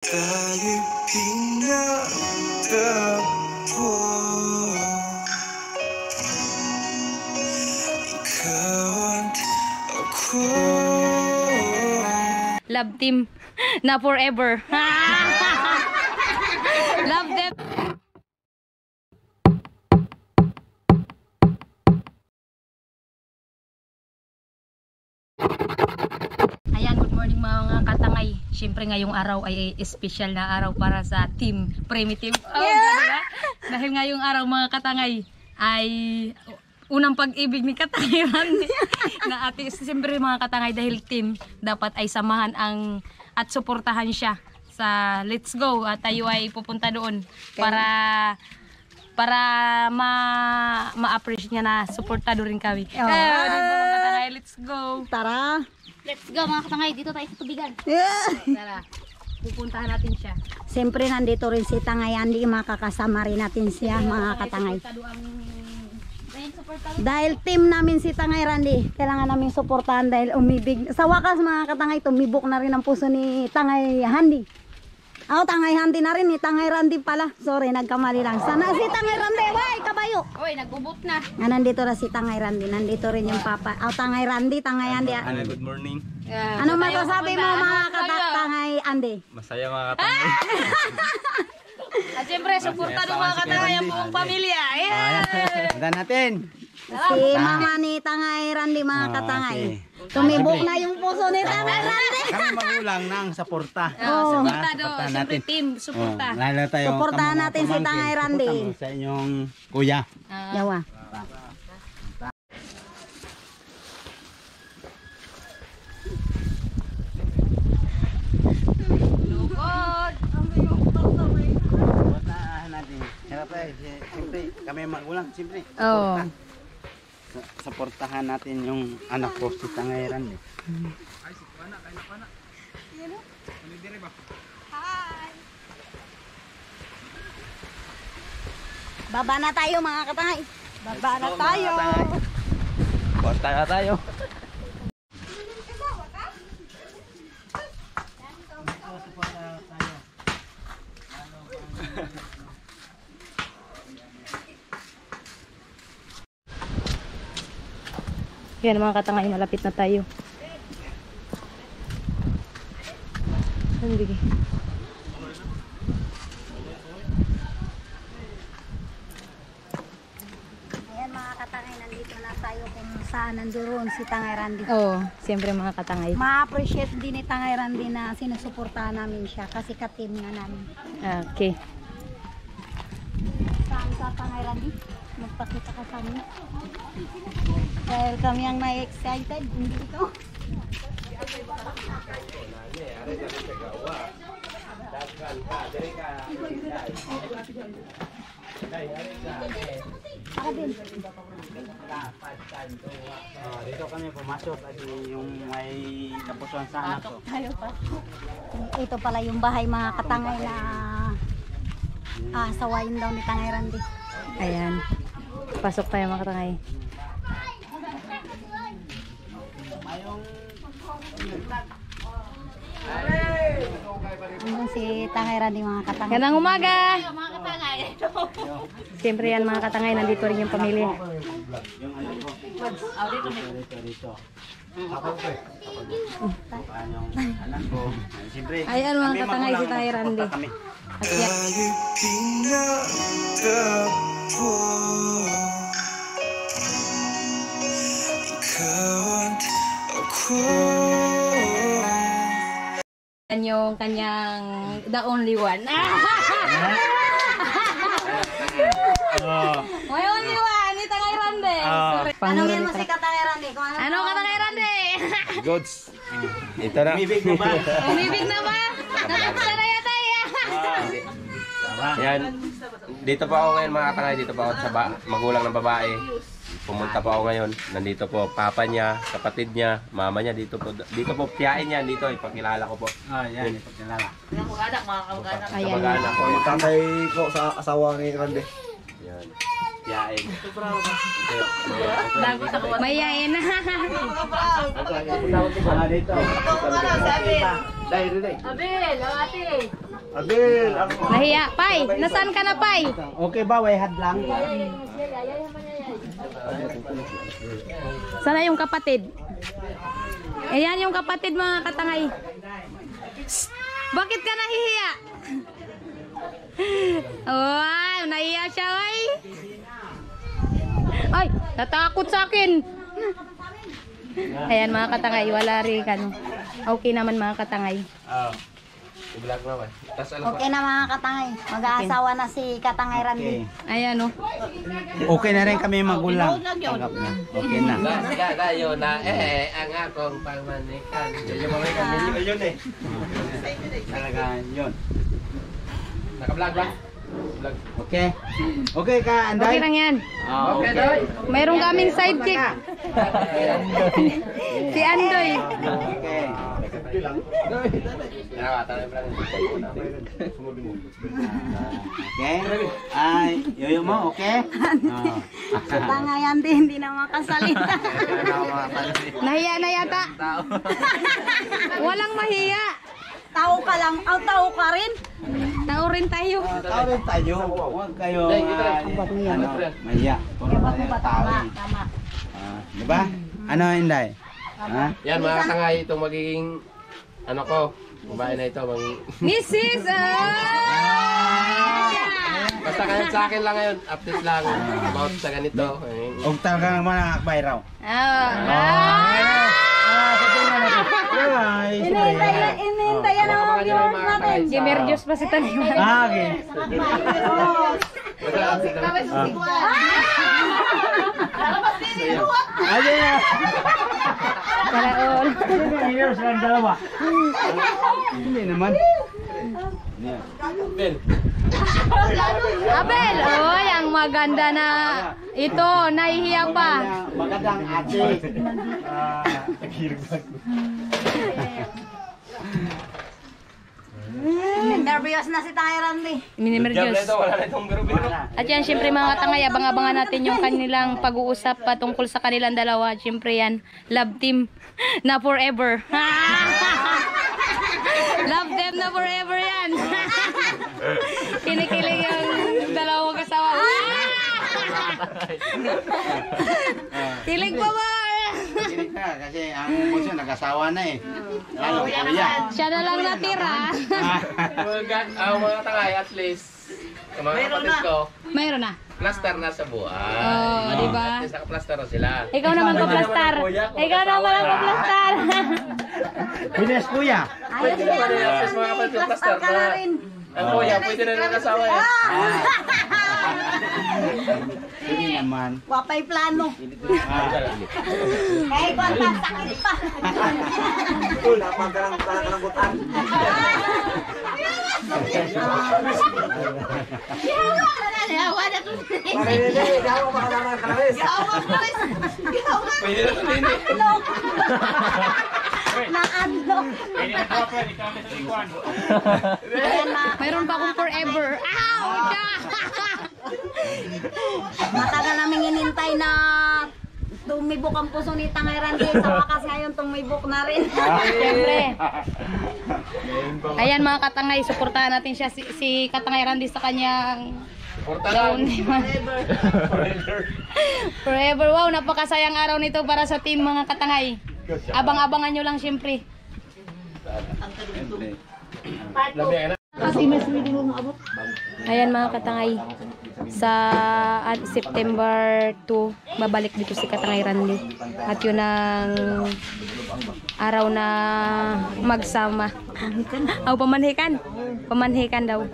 Tayo'y pinagtagpo, ikaw at ako. Love team na forever. Love them. Ayan, good morning mga katangay. Siyempre ngayong araw ay special na araw para sa Team Primitive. Oh, diba? Dahil ngayong araw mga katangay ay unang pag-ibig ni Katangay Randy na ate. Siyempre mga katangay, dahil team dapat ay samahan at suportahan siya sa Let's Go, at tayo ay pupunta doon para ma-appreciate niya na suportado rin kami. Diba mga katangay, let's go. Tara. Let's go mga katangay, dito tayo sa tubigan. Tara, pupuntahan natin siya. Siyempre nandito rin si Tangay Randy, makakasama rin natin siya mga katangay. Dahil team namin si Tangay Randy, kailangan namin suportahan dahil umibig. Sa wakas mga katangay, tumibok na rin ang puso ni Tangay Randy. Tangay Randy na rin, ni Tangay Randy pala. Sorry, nagkamali lang. Sana si Tangay Randy, way, kabayo. Uy, nagbubot na. Nandito na si Tangay Randy, nandito rin yung papa. Tangay Randy, Tangay Randy. Good morning. Ano masasabi mo mga Tangay Randy? Masaya mga katangay. At siyempre, suportado mga katangay ang buong pamilya. Punta natin. Si mama ni Tangay Randy mga katangay. Tumibok na yung puso ni Tangay Randy. Kami magulang ng suporta. Suportado, siyempre team, suporta. Lalo tayo. Suportahan natin si Tangay Randy. Sa inyong kuya. Yawa. Lugod. Suportahan natin. Hirap tayo. Siyempre, kami magulang. Siyempre. Suportahan natin yung anak ko si Tangay Randy. Baba na tayo mga katangay. Baba na tayo. Suporta na tayo. Yan mga katangay, malapit na tayo. Hindi. Ayan mga katangay, nandito na tayo kung saan nandoon si Tangay Randy. Siyempre mga katangay. Ma-appreciate din ni Tangay Randy na sinusuportahan namin siya kasi ka-team nga namin. Okay. Saan sa Tangay Randy? Magpakita ka sa amin. Dahil kami ang may excited, hindi ito. Dito kami pumasok at yung may kapusuan sa anak ko. Ito pala yung bahay mga katangay na sawayin daw ni Tangay Randy. Ayan. Pasok tayo mga katangay. Ano si Tangay Randy mga katangay. Ganang umaga! Mga katangay. Siyempre yan mga katangay, nandito rin yung pamilya. Yung anak ko. Dito. Yung anak ko. Siyempre. Ayan mga katangay, si Tangay Randy. Tayo'y pinagtagpo, ikaw at ako. Yan yung kanyang the only one. May only one, ni Tangay Randy. Tanungin mo si Tangay Randy kung Ano ka Tangay Randy? Goods. Ito na. Umibig na ba? Umibig na ba? Nakapsa na yata Yan. Dito po ako ngayon mga katangay, dito po ako sa magulang ng babae. Pumunta po ako ngayon. Nandito po papa niya, kapatid niya, mama niya dito po tiyain niya dito, ipakilala ko po. Yan, ipakilala. Kamag-anak ko. Yung tatay ko sa asawa ni Randy. Yan. Tiyain. Mayain. Dito. Dahil rin Abel, ate. Abel, Nahiya. Pai, nasaan ka na, Pai? Okay ba, way hadlang? Sana yung kapatid. Ayan yung kapatid mga katangay. Shh! Bakit ka nahihiya? Wow, nahiya siya, oy. Ay, natakot sa akin. Ayan mga katangay, wala rin ano. Okay naman mga katangay. I-vlog na ba? Okay na mga katangay. Mag-aasawa na si Katangay Randy. Ayan oh. Okay na rin kami magulang. Tanggap na. Okay na. Dayo na ang akong pangmanikan. Yun eh. Talaga yun. Naka-vlog ba? Vlog. Okay. Okay ka, Anday? Okay lang yan. Okay. Mayroon kaming sidekick. Si Andoy. Okay. Okay. Ay, yoyo mo, okay? Si Tangay Randy hindi na makasalita. Nahiya na yata. Walang mahiya. Tao ka lang. Tao ka rin. Tao rin tayo. Tao rin tayo. Huwag kayo maya. Puro tayo tao. Tama. Diba? Ano, Inday? Ha? Yan mga katangay, itong magiging ano ko, babae na ito. Mrs. Basta kayo sa akin lang ngayon, update lang about sa ganito. Huwag talaga naman ang akbay raw. Inintay yan ang viewers natin. Gimerjos pa si Taniman. Okay. Ayan na. Kalaol. Hindi naman. Abel, oy, ang maganda na ito, nahihiya pa. Magandang ate. Nervyos na si Tangay Randy. Minimerjos. Wala na itong biro-biro. At yan, syempre mga katangay, abang-abangan natin yung kanilang pag-uusap patungkol sa kanilang dalawa. Syempre yan, love team na forever. Love them na forever yan. Kinikilig yung dalawang kasawa. Kilig pa ba? Kinig na kasi ang bunso nag-asawa na eh. Lalo kuya. Siya na lang natira. Mga katangay, at least, yung mga kapatid ko, Mayroon na. plaster na sa buhay. Oo, di ba? At least naka-plaster na sila. Ikaw naman pa-plastar. Ikaw naman ang pa-plastar. Bilis kuya. Ayos Pwede naman yung at least mga kapatid ko plaster ka na na. rin. Ang kuya, pwede na rin asawa eh. Hindi naman. Wapay plano. Kahit wala, sakit pa. Wala pa karambutan. Pwede na rin eh. Naadlo. Mayroon pa akong forever. Ouch! Matagal naming inintay na tumibok ang puso ni Tangay Randy. Sa wakas ngayon tumibok na rin. Siyempre. Ayan mga katangay, suportahan natin siya si Katangay Randy sa kanyang Portalan. Forever. Wow, napakasayang araw nito para sa team mga katangay. Abang-abangan nyo lang siyempre. Ayan mga katangay, sa September 2 babalik dito si Katangay Randy. At yun ang araw na magsama. Pamanhikan. Pamanhikan daw.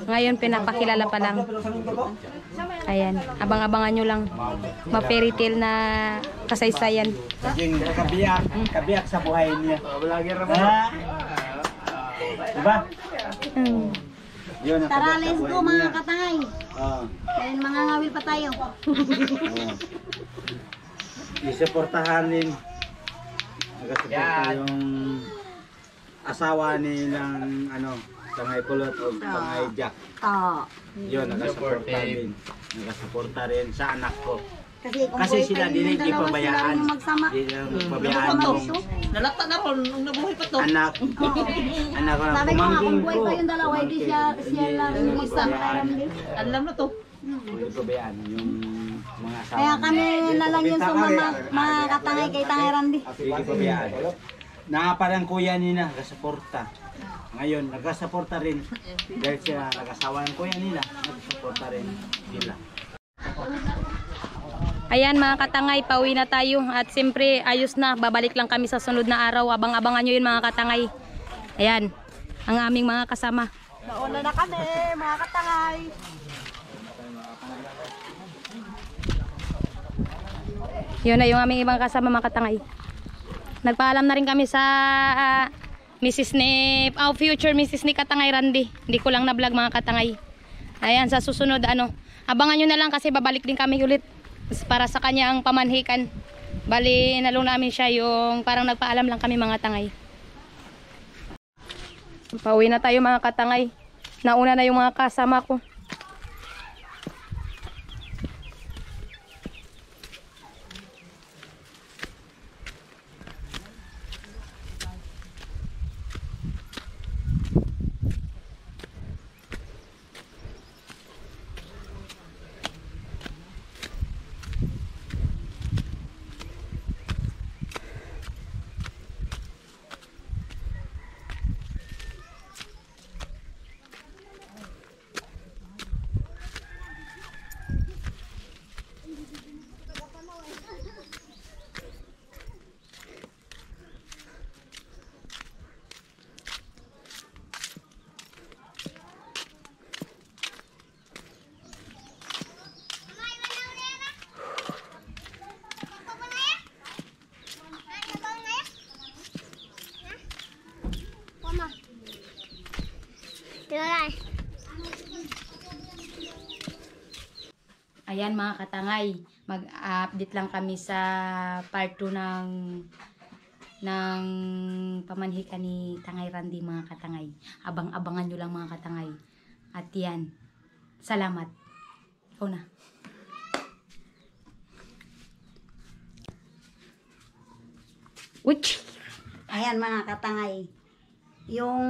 Ngayon pinapakilala pa lang. Ayan, abang-abangan nyo lang. Ma-fairy tale na kasaysayan. Naging kabiyak sa buhay niya. Diba? Yun ang Tara, kabiyak sa let's buhay go mga niya. katangay. Dahil mga ngawil pa tayo. Isuportahan din. Nagasuporta yung asawa nilang Tangay Kulot o Tangay Jack. Oo. Yun, nagasuporta din. Nagasuporta rin sa anak ko. Kasi kung Kasi buhay sila pa dili yung dalawa, sila ipabayaan. rin yung magsama. Dili pabayaan yung Nalata na ron, nung nabuhay pa to. anak. Anak ko na Sabi ko nga, pamangkin kung buhay ko. pa yung dalawa, hindi siya lang yung isa. Alam na to. Hindi pabayaan yung mga asawa. Kaya kami na lang yung sumama, mga katangay kay Tangay Randy. Hindi pabayaan. Nakaparang kuya nila, nagasuporta. Ngayon, nagasuporta rin. Dahil sila nag-asawa ng kuya nila, nagasuporta rin sila. Ayan mga katangay, pauwi na tayo at siyempre ayos na, babalik lang kami sa sunod na araw. Abang-abangan nyo yun mga katangay. Ayan, ang aming mga kasama. Nauna na kami, mga katangay. Yun na yung aming ibang kasama mga katangay. Nagpaalam na rin kami sa Mrs. ni, future Mrs. ni Katangay Randy. Hindi ko lang na-vlog mga katangay. Ayan, sa susunod abangan nyo na lang kasi babalik din kami ulit para sa kanyang pamanhikan. Bali, nalong namin siya yung parang nagpaalam lang kami mga tangay. Pauwi na tayo mga katangay. Nauna na yung mga kasama ko. Ayan mga katangay, mag-update lang kami sa part 2 ng pamanhikan ni Tangay Randy mga katangay. Abang-abangan nyo lang mga katangay. At yan, salamat. Ikaw na. Uch! Ayan mga katangay. Yung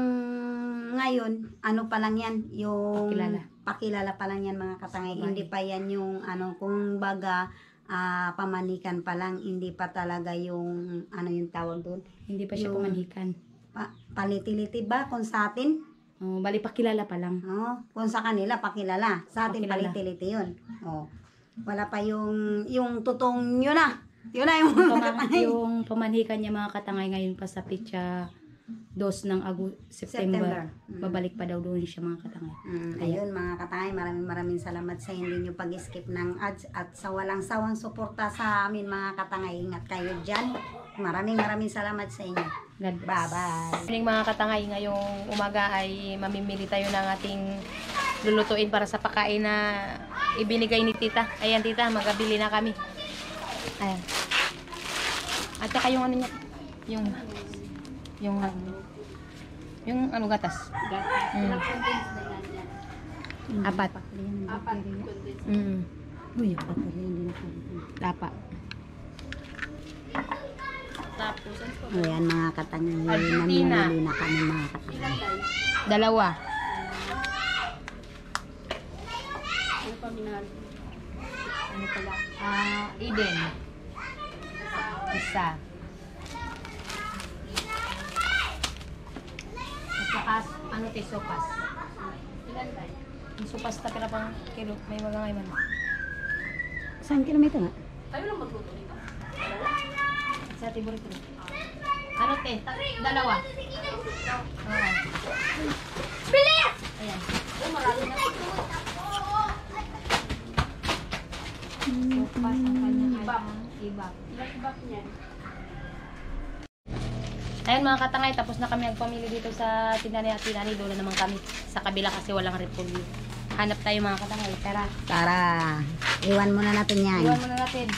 ngayon, ano pa lang yan, yung pakilala pa lang yan mga katangay. Hindi pa yan yung kung baga pamanikan pa lang, hindi pa talaga yung yung tawag doon. Hindi pa siya pamanikan. Palitiliti ba kung sa atin? Oh, bali pakilala pa lang. Kung sa kanila pakilala, sa atin Pakilala. palitiliti yun. Wala pa yung totoong yun na. Yun na yung mga katangay. Yung pamanhikan niya mga katangay ngayon pa sa pitsa 2 ng September. Babalik pa daw doon siya mga katangay. Ayun mga katangay, maraming salamat sa hindi nyo pag-skip ng ads at sa walang sawang suporta sa amin mga katangay. Ingat kayo dyan. Maraming salamat sa inyo. God bless. Bye-bye. Mga katangay, ngayong umaga ay mamimili tayo ng ating lulutuin para sa pagkain na ibinigay ni tita. Ayan tita, magabili na kami. Ayan. At saka yung niya, yung gatas. Apat. Uy, apat na rin din ako. Tapa. Ayan mga katangay, Argentina. namimili na kami mga katangay. 2. Eden. Isa. At saka, sopas. Yung sopas ta pera pang kilo. May magangay man. Saan kilometer nga? Sa tiburit rin. 2. Bilis! Ayan. Marami na. Sopas ang kanyang ibak. Ibak niya. Ayan mga katangay, tapos na kami nagpamili dito sa tinani at tinani. Doon naman kami sa kabila kasi walang repolyo. Hanap tayo mga katangay. Tara, iwan muna natin yan. Iwan muna natin.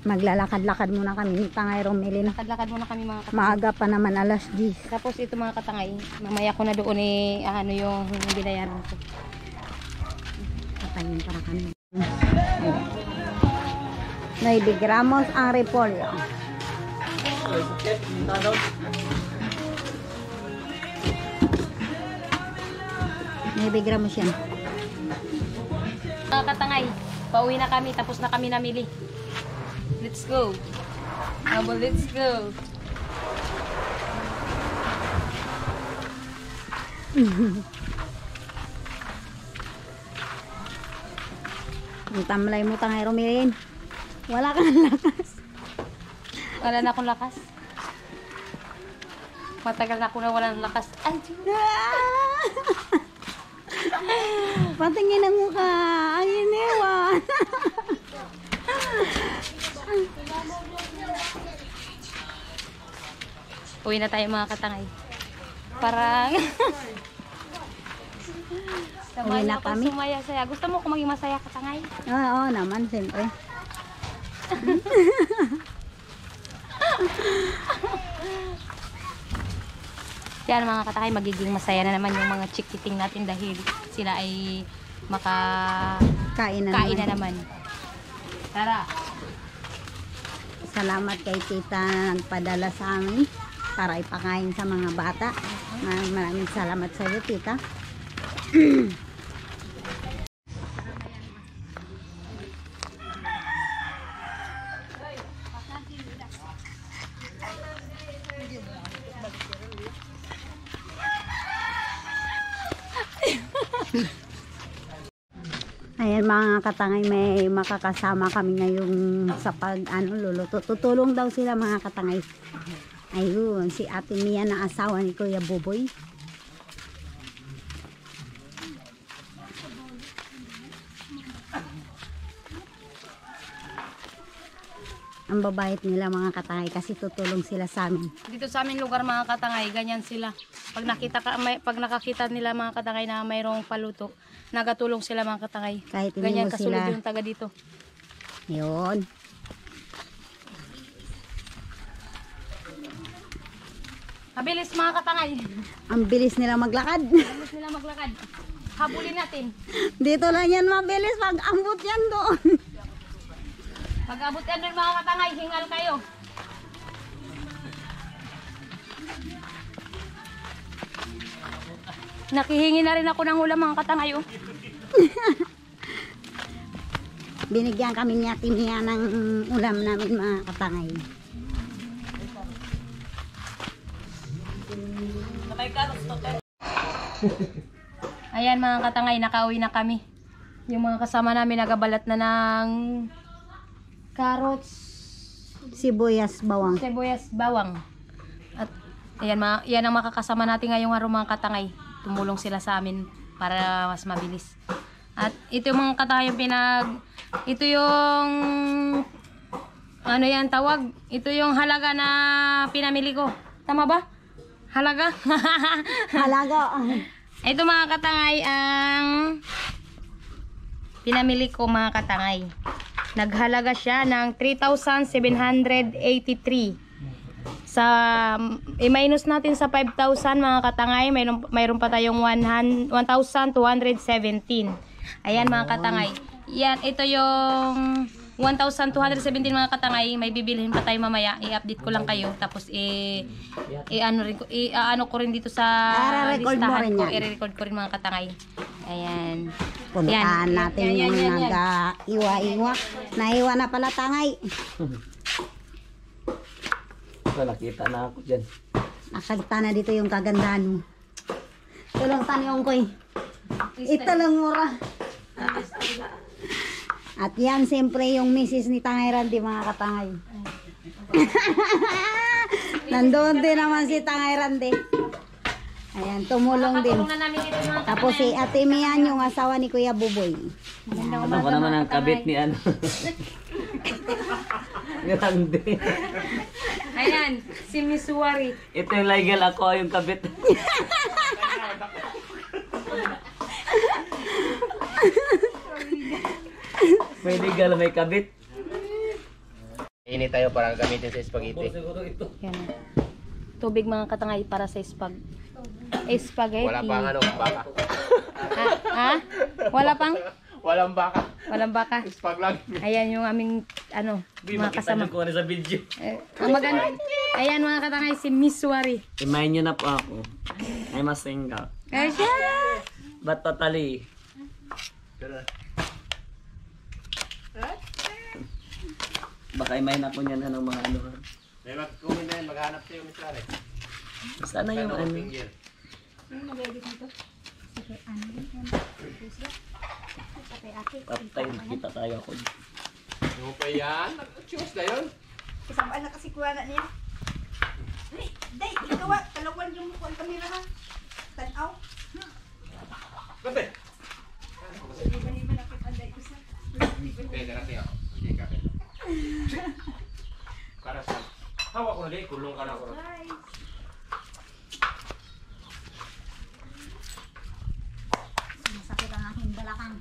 Maglalakad-lakad muna kami. Tangay Romeli na. Lakad-lakad muna kami mga katangay. Maaga pa naman, alas 10. Tapos ito mga katangay, mamaya ko na doon yung binayaran ko. patayin para kanina. 9 gramos ang repolyo. Gramos yan. Mga katangay, pauwi na kami, tapos na kami namili. Let's go. Abo, let's go. Ang tamlay mo tangay Romilin. Wala kang lakas. Wala na akong lakas. Matagal na ako na walang lakas. Ay, patingin ang mukha. Ay, iniwan. uwi na tayo mga katangay. Parang Uwi na kami. Sumaya saya. Gusto mo kung maging masaya katangay? Oo naman, siyempre. Yan mga katangay, magiging masaya na naman yung mga chikiting natin dahil sila ay Kain na naman. Tara. Salamat kay tita na nagpadala sa amin para ipakain sa mga bata. Maraming salamat sa iyo, tita. Ayan mga katangay, may makakasama kami ngayong sa luluto. Tutulong daw sila mga katangay. Ayun, si Ate Mia na asawa ni Kuya Buboy. Ang babait nila mga katangay kasi tutulong sila sa amin. Dito sa aming lugar mga katangay, ganyan sila. Pag nakakita nila mga katangay na mayroong paluto, nagatulong sila mga katangay. Kahit hindi ganyan mo kasulod sila. yung taga dito. Yun. Mabilis mga katangay. Ang bilis nila maglakad. Mabilis nila maglakad. Habulin natin. Dito lang yan mabilis pag ambot yan doon. Pag abot yan rin mga katangay, hingal kayo. Nakihingi na rin ako ng ulam mga katangay. Oh. Binigyan kami ni Ate Mia ng ulam namin mga katangay. Ayan mga katangay, nakauwi na kami. Yung mga kasama namin nagabalat na ng carrots, Sibuyas bawang. sibuyas, bawang. At ayan, yan ang makakasama natin ngayong araw mga katangay. Tumulong sila sa amin para mas mabilis. At ito yung mga katangay ito yung ano yan tawag? Ito yung halaga na pinamili ko. Tama ba? Halaga? Halaga. Ito mga katangay ang pinamili ko mga katangay. Naghalaga siya ng 3,783. Sa i-minus natin sa 5,000 mga katangay, mayroon pa tayong 1,217. Ayan mga katangay. Yan, ito yung 1,217 mga katangay. May bibilhin pa tayo mamaya. I-update ko lang kayo. Tapos ano ko rin dito sa listahan ko. I-record ko rin mga katangay. Ayan. Puntaan natin yan, yung yan. nag-iwa-iwa. Naiwa na pala tangay. Nakita na ako dyan. Nakagta na dito yung kagandahan mo. Tulong tanong ko eh. Ito lang mura. At yan siyempre yung misis ni Tangay Randy mga katangay. Nandoon din naman si Tangay Randy. Ayan, tumulong din. Nakatulong na namin dito mga katangay. Tapos si Ate Mian yung asawa ni Kuya Buboy. Magandang Ano ko umaga, naman mga ang kabit katangay. ni ano. Grande. Ayan, si Miss Wari. Ito yung legal, ako yung kabit. May legal, may kabit. Init tayo para gamitin sa spaghetti. Yan. Tubig mga katangay para sa spaghetti. Wala pang ano, baka. Ha? Wala pang? Walang baka. Walang baka. Ispag lang. Ayan yung aming mga kasama. ko sa video. Ang maganda. Ayan mga katangay, si Miss Wari. Imayin nyo na po ako. I'm a single. Kaya siya. But totally. Baka imayin na po niya na ng mga ano. May mag-comment na yan, maghanap sa'yo, Miss Lare. Sana yung ano. Patay, kita tayo ako. Ano pa yan? Choose na yun. Kasama na kasi kuha na niya. Day, ikaw talawan yung mukha ang kamera ha. Tanaw. Babe! Pwede na siya. Hindi ka. Para sa... Hawak ko na din, kulong ka na ako. Masakit ang aking balakang.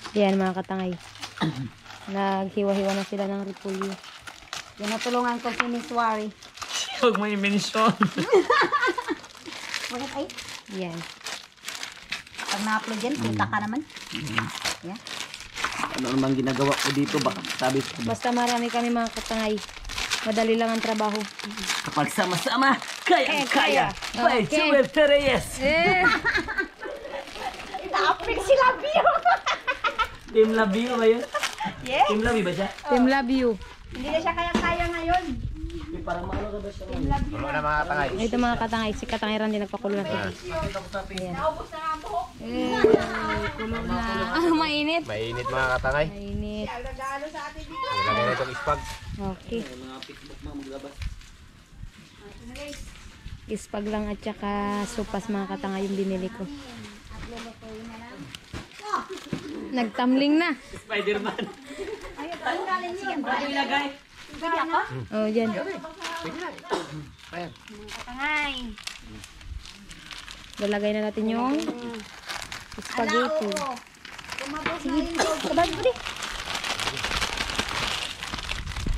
Ayan mga katangay. Naghiwa-hiwa na sila ng repolyo. Tinutulungan ko si Miss Wari. Huwag mo i-mention. Bakit ay? Ayan. Pag na-upload yan, kita ka naman. Yan. Ano naman ginagawa ko dito? Baka sabi ko. Basta marami kami mga katangay. Madali lang ang trabaho. Kapag sama-sama, kaya-kaya. By Okay. Joel Perez. Ita-apik si Labio. Team Labio ba yun? Yes. Team Labio ba siya? Team love you. Hindi na siya kaya-kaya ngayon. Parang maano ka ba siya? Ano na mga tangay? Ito mga katangay. Si katangay Randy nagpakulo na tubig. Naubos na nga ang buhok. Kulo na. Mainit. Mainit mga katangay. Mainit. Ang regalo sa atin dito. Ilagay na itong ispag. Okay. Mga Facebook mga maglabas. Ispag lang at saka supas mga katangay yung binili ko. Nagtamling na. Spider-Man. Ang galing niyan. Ano ilagay? Oh, dyan. Tangay. Lalagay na natin yung spaghetti.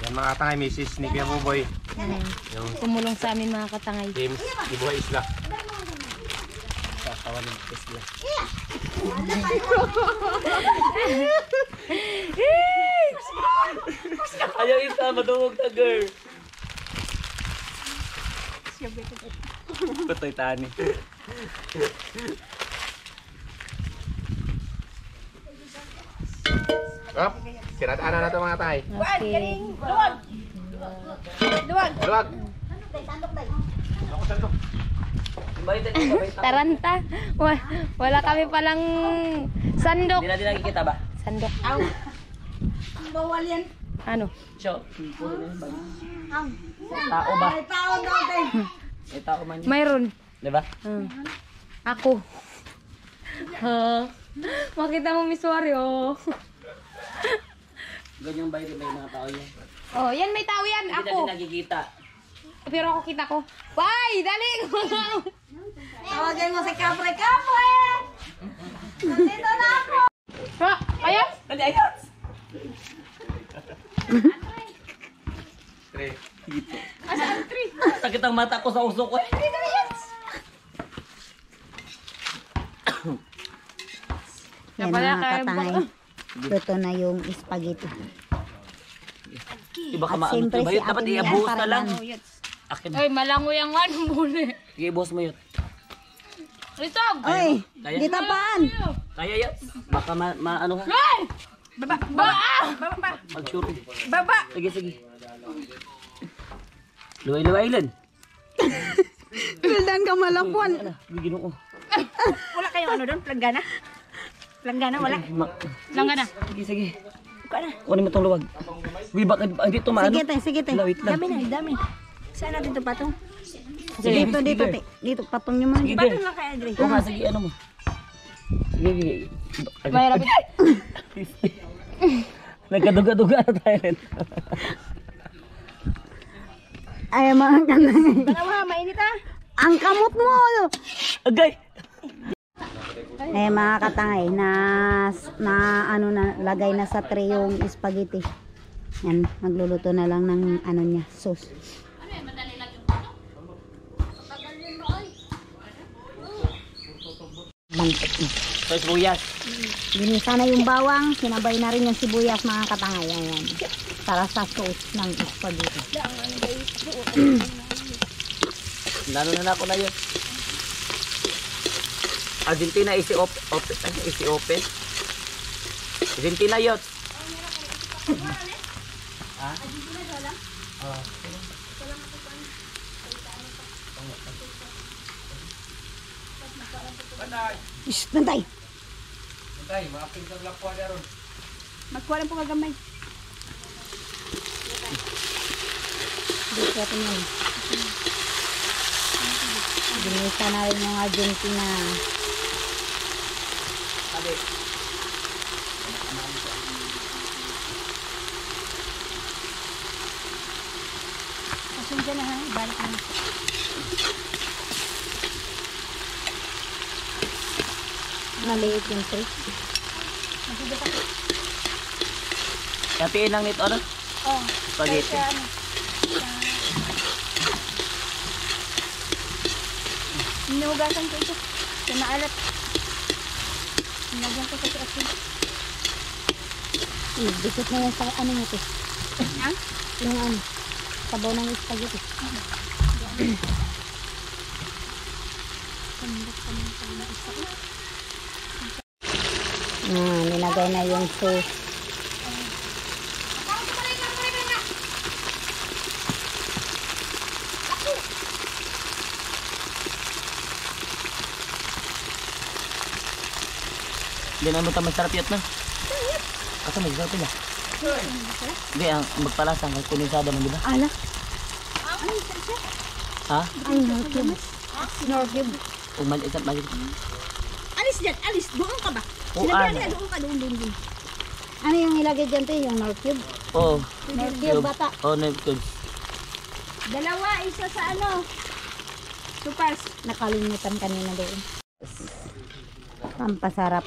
Yan mga katangay, Mrs. ni Kuya Buboy. Yung Tumulong sa amin mga katangay. team Ibuhay Isla. Katawan ng Tesla. Ayaw isa, madungog na girl. Patoy tani. Up! Tirataan na ito mga katangay. Okay. Luwag. Luwag. Luwag! Balitan mo ba? Taranta. Wala kami palang sandok. Hindi natin nakikita ba? Sandok. Bawal yan. Ano? Show. Tao ba? May tao doon. May tao man. Mayroon. Diba? Ako. Makita mo Miss Wario. Ganyang bayan may mga tao yan. Oh, yan may tao yan. Hindi Ako. natin nakikita. Pero ako kita ko. Bye! Dali! Tawagin mo si Kapre Kapre. Nandito na ako. Ha? Ayan? Dali, ayos! Tre. Sakit ang mata ko sa uso ko. Yan mga katangay. Luto na yung spaghetti. Iba ka At maano siyempre ba si yun? Dapat Ate Mia i-abuhos para na lang. lang. Akin. Ay, malangoy ang ano muli. Sige, i-abuhos mo yun. Litog! Oy, Kaya? di tapaan. Kaya yan. Baka ano ka. Ay! Baba! Mag-shoot. Baba. Sige, sige. Luway-luway lang. Pildan ka malakwan. Bigyan ko. Wala kayong ano doon? Planggana? Planggana, wala. Langga na. Sige, sige. Kunin mo itong luwag. Uy, baka dito maano. Sige te, sige te. Wait lang. Dami na, dami. Saan natin ito patong? Dito, dito te. Dito, patong nyo man. Sige, Patong lang kay Adri. oo nga, sige, ano mo. Sige, sige. Mahirap. Nagkaduga-duga na tayo rin. Ay, mga katangay. Tanawa, mainit ah. Ang kamot mo. Agay! Eh mga katangay, na ano na, lagay na sa tray yung spaghetti. Yan, magluluto na lang ng ano niya, sauce. Bangkit na. So, sibuyas. Ginisa na yung bawang, sinabay na rin yung sibuyas mga katangay. Ayan. Para sa sauce ng spaghetti. Lalo na ako na yun. Argentina isi open. Argentina yun. Shhh, nantay! Magkuha lang po kagamay. Dito natin yun. Ginisa na rin yung Argentina. Pasensya na ha, ibalik na. Maliit yung tray. Hatiin lang nito, ano? Oh, Spaghetti. kaya ano. Hinugasan ko ito. Sa maalat. Hinagyan ko sa asin. Dikit na yan sa ano mo ito. Ha? Yung ano. Sabaw ng spaghetti. Nilagay na yung sauce. Hindi naman ito masarap yun, no? Kasi may sarap yun, ah. Hindi, ang magpalasa, ang kunisada mo, di ba? Ala. Ha? Ay, no cube. No cube. Kung maliit at maliit. Alis dyan, alis. Doon ka ba? Oo, Sinabihan ano? niya, doon ka, doon. Ano yung ilagay dyan to? Yung no cube? Oo. No cube bata. Oo, no cube. Dalawa, isa sa ano. Supas. Nakalimutan kanina doon. Pampasarap.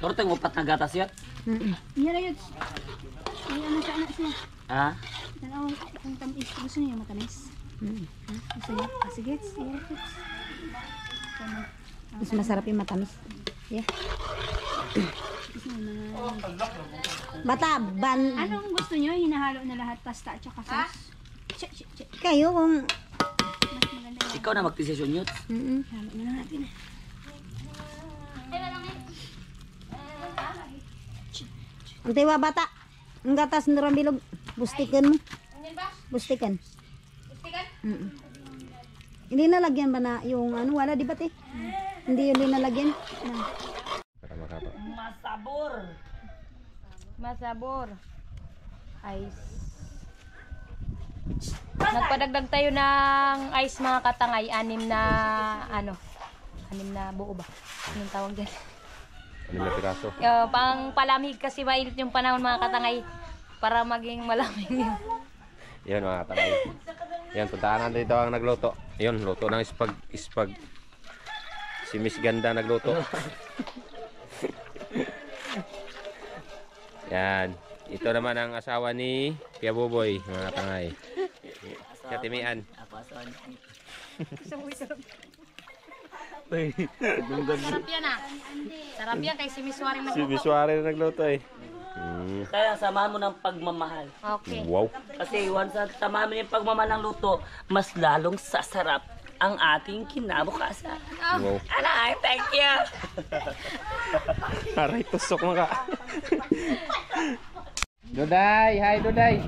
Pero tayo upat na gatas yan. Yan na yun. Ay, ano siya, anak siya. Ha? Dalawa, kung tamis. Gusto niya yung matamis? Ha? Gusto niya? Ah, sige, sige. Mas masarap yung matamis. Yeah. Bata, ban... Anong gusto niyo? Hinahalo na lahat, pasta at saka sauce? Kayo kung... Mas maganda yun. Ikaw na magdesisyon yun. Halo na lang natin. Ang tiwa bata. Ang gatas ng rambilog. Bustikan mo. Bustikan. Bustikan? Hindi nalagyan ba na yung ano? Wala di ba te? Hindi yun din nalagyan. Masabor. Ice. Nagpadagdag tayo ng ice mga katangay. 6 na buo ba? Anong tawag dyan? 6 na piraso. Pang palamig kasi mainit yung panahon mga katangay. Para maging malamig yun. Yan mga katangay. Yan, puntaan natin dito ang nagluto. Yun, luto ng ispag. Si Miss Ganda nagluto. Yan. Ito naman ang asawa ni Pia Boboy, mga katangay. Katimian. Ako asawa niya. Sarap yan ah. Sarap yan kay si Miss Waring Si nagluto. Miss Wari nagluto eh. Kaya samahan mo ng pagmamahal. Okay. Wow. Kasi once na samahan mo yung pagmamahal ng luto, mas lalong sasarap ang ating kinabukasan. Wow. Alay, thank you! Aray, tusok mo ka. Duday, hi Duday.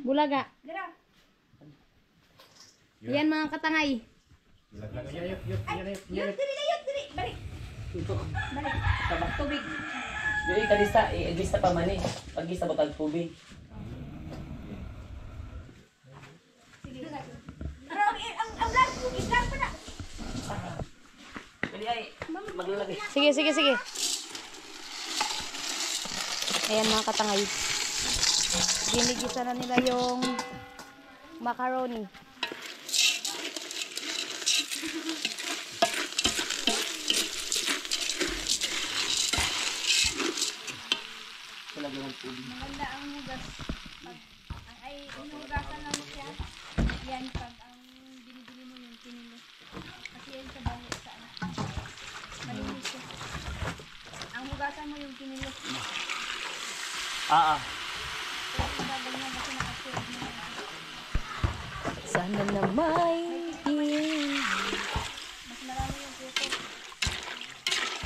Bulaga. Yan mga katangay. Tubig. Yung ikalista pa man eh. Pag-isa mo tag tubig. Pero ang vlog, i-vlog pa na. Dali ay, maglalagay. Sige, sige, sige. Ayan mga katangay. Ginigisa na nila yung macaroni. Maganda ang hugas. Ay, inugasan lang siya. Yan, pag ang binibili mo yung kinilo. Kasi yan sa bali sa ano. Malinis siya. Ang hugasan mo yung kinilo. Kasi ganyan kasi naka-save mo. Sana na may Mas marami yung puto.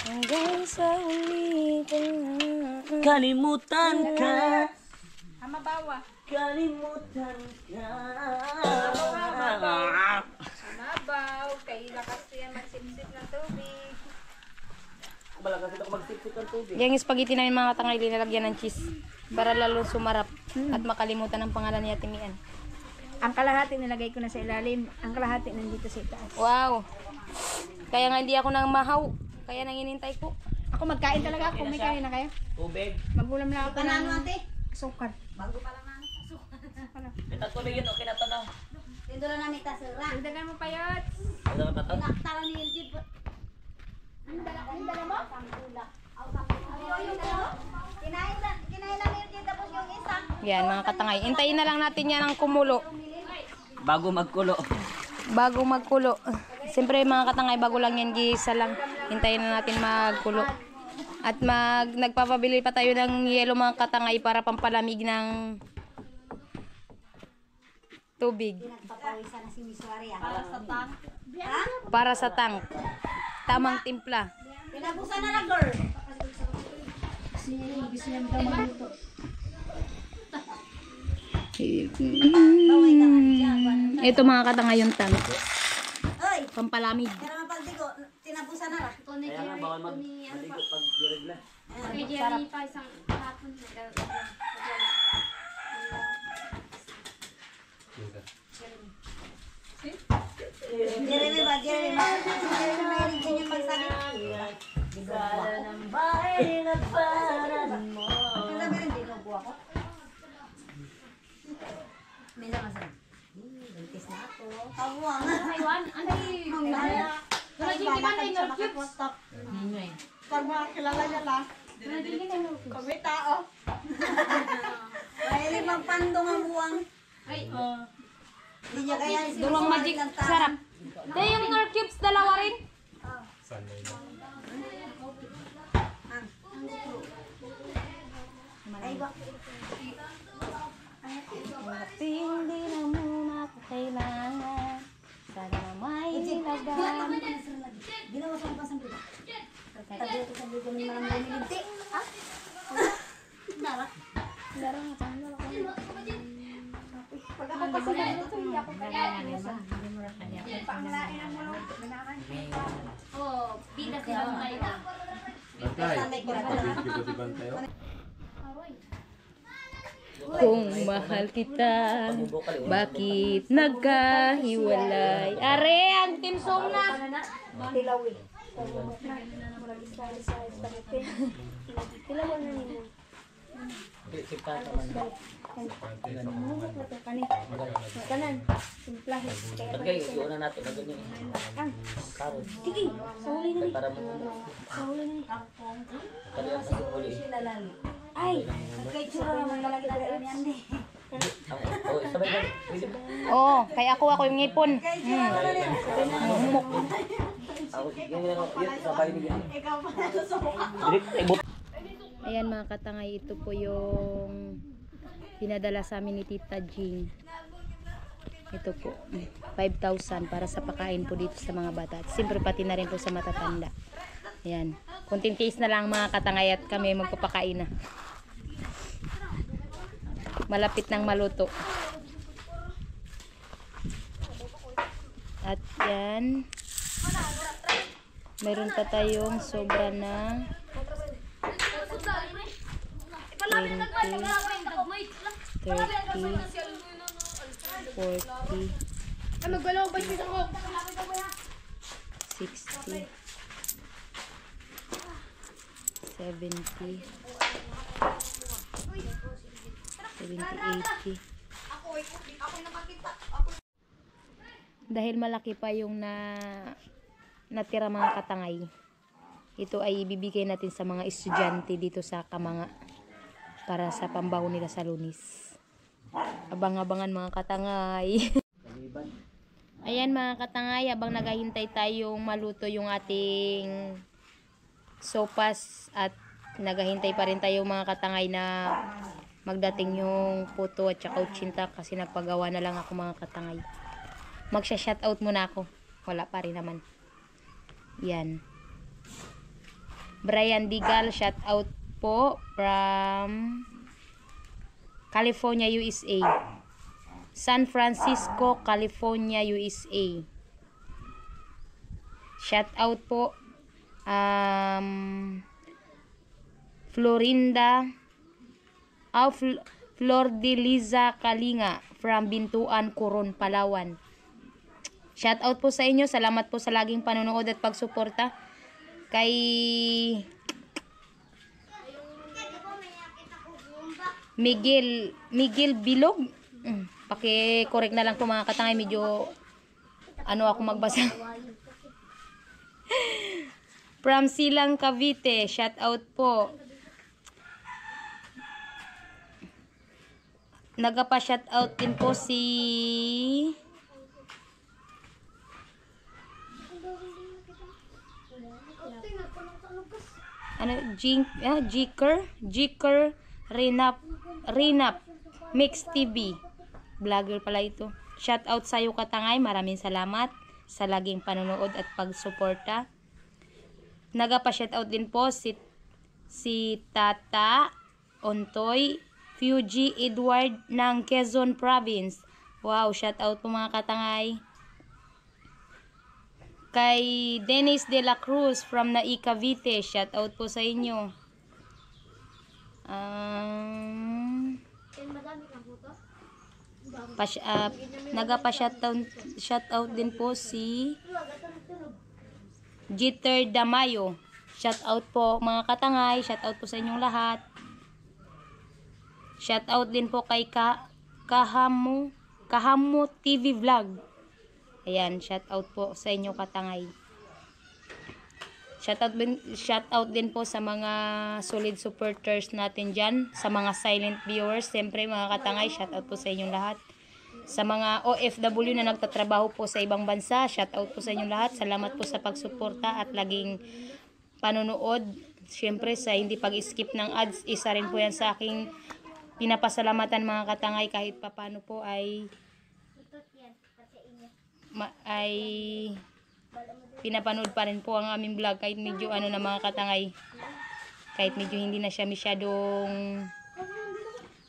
hanggang sa ulitin. Kalimutan ka. Hamabawa. Kalimutan ka. Hamabaw. Kay lakas yan magsipsip ng tubig. Bala kasi ito magsipsip ng tubig. Yung spaghetti namin mga katangay, linalagyan ng cheese para lalo sumarap at makalimutan ang pangalan ni Ate Mian. Ang kalahati nilagay ko na sa ilalim. Ang kalahati nandito sa itaas. Wow! Kaya nga hindi ako nang mahaw. Kaya nang inintay ko. Ako magkain talaga. Kung may kain na kayo. Tubig. Magulam lang ako Kanano ng ate? sukar. Bago pa lang na. Ito tuloy yun. Okay na to na. Dito lang namin tasura. Dagdagan mo pa yun. Ano ba to? Naktaran ni Eljid. Ang dala mo? Sampula. Yung dalawa? Kinain lang ni Eljid tapos yung isa. Yan mga katangay. Intayin na lang natin yan ang kumulo. Bago magkulo. Bago magkulo. Siyempre mga katangay, bago lang yan, gisa lang. Hintayin na natin magkulo. At nagpapabili pa tayo ng yelo mga katangay para pampalamig ng tubig. Nagpapawisan na si Miss Waria. Para sa tank. Ha? Para sa tank. Tamang timpla. Pinabusan na na girl. Ito mga katangay yung tank. Oy, Pampalamig. kaya naman pagdigo, tinabusan na ra. Kaya nga bawal maligo pag diregla. Jeremy ba? Jeremy mahilig din yung magsabi. ng bahay na parang mo. Ang sabi rin, dinubo ako. May naman sabi. Buntis na ako. Kabuang. Pag mga kilala niya lang. Kami tao. Mahilig magpandong ang buwang. Hindi niya kaya Durong magic. Sarap. Dahil yung Nor Cubes, dalawa rin. Ay ba? Hindi na muna ako kailangan. Sana may nilagan. Ginawa sa mga sambil. Tabi ito sa bigyan ng mga bumilinti. Ha? Nara? Nara nga sa nara. Pag ako kasi nandito, hindi ako kaya. Panglain ang mga binakan. Oh, di na sila tayo. Kung mahal kita, bakit nagkahiwalay? Are, ang timsong na! Tilawi. Kanan. Simplahin. Bagay, iyon na natin na ganyan. Karot. Sige. Sahuli na ni. Para mo. Sahuli na ni. Kaliyan sa huli. Ay. Nagkaitsura naman malaki talaga yan eh. Oh, sabay ba? Pwede ba? Oo, kaya ako yung ngipon. Humok. Ako, ganyan ako. Yun, sabay niya. Ikaw pa sa mukha. Direct, Ayan mga katangay, ito po yung pinadala sa amin ni Tita Jean. Ito po, 5,000 para sa pakain po dito sa mga bata. At siyempre pati na rin po sa matatanda. Ayan, konting tiis na lang mga katangay at kami magpapakain na. Malapit nang maluto. At yan, meron pa tayong sobra na 20, 30, 40, 60, 70, 80. Dahil malaki pa yung natira mga katangay, ito ay ibibigay natin sa mga estudyante dito sa Kamanga para sa pambaon nila sa Lunes. Abang-abangan mga katangay. Ayan mga katangay, habang naghahintay tayong maluto yung ating sopas at naghahintay pa rin tayo mga katangay na magdating yung puto at saka utsinta kasi nagpagawa na lang ako mga katangay. Magsha-shoutout muna ako. Wala pa rin naman. Yan. Brian Digal, shoutout po from California, USA. San Francisco, California, USA. Shoutout po Florinda Flor de Liza Kalinga from Bintuan, Coron, Palawan. Shoutout po sa inyo. Salamat po sa laging panonood at pagsuporta kay Miguel Bilog. Paki-correct na lang po mga katangay, medyo ako magbasa. From Silang, Cavite, shout out po. Nagapa-shout out din po si Jiker Renap Mix TV vlogger pala ito. Shout out sa iyo katangay, maraming salamat sa laging panonood at pagsuporta. Nagapa-shout out din po si Tata Ontoy Fuji Edward ng Quezon Province. Wow, shout out po mga katangay. Kay Dennis De La Cruz from Nai, Cavite, shout out po sa inyo. Shout out din po si Jitter Damayo. Shout out po mga katangay, shout out po sa inyong lahat. Shout out din po kay Kahamo TV Vlog. Ayan, shout out po sa inyo katangay. Shout out din po sa mga solid supporters natin dyan, sa mga silent viewers. Siyempre mga katangay, shout out po sa inyong lahat. Sa mga OFW na nagtatrabaho po sa ibang bansa, shout out po sa inyong lahat. Salamat po sa pagsuporta at laging panonood. Siyempre sa hindi pag-skip ng ads, isa rin po yan sa aking pinapasalamatan mga katangay, kahit papano po ay pinapanood pa rin po ang aming vlog kahit medyo na mga katangay, kahit medyo hindi na siya masyadong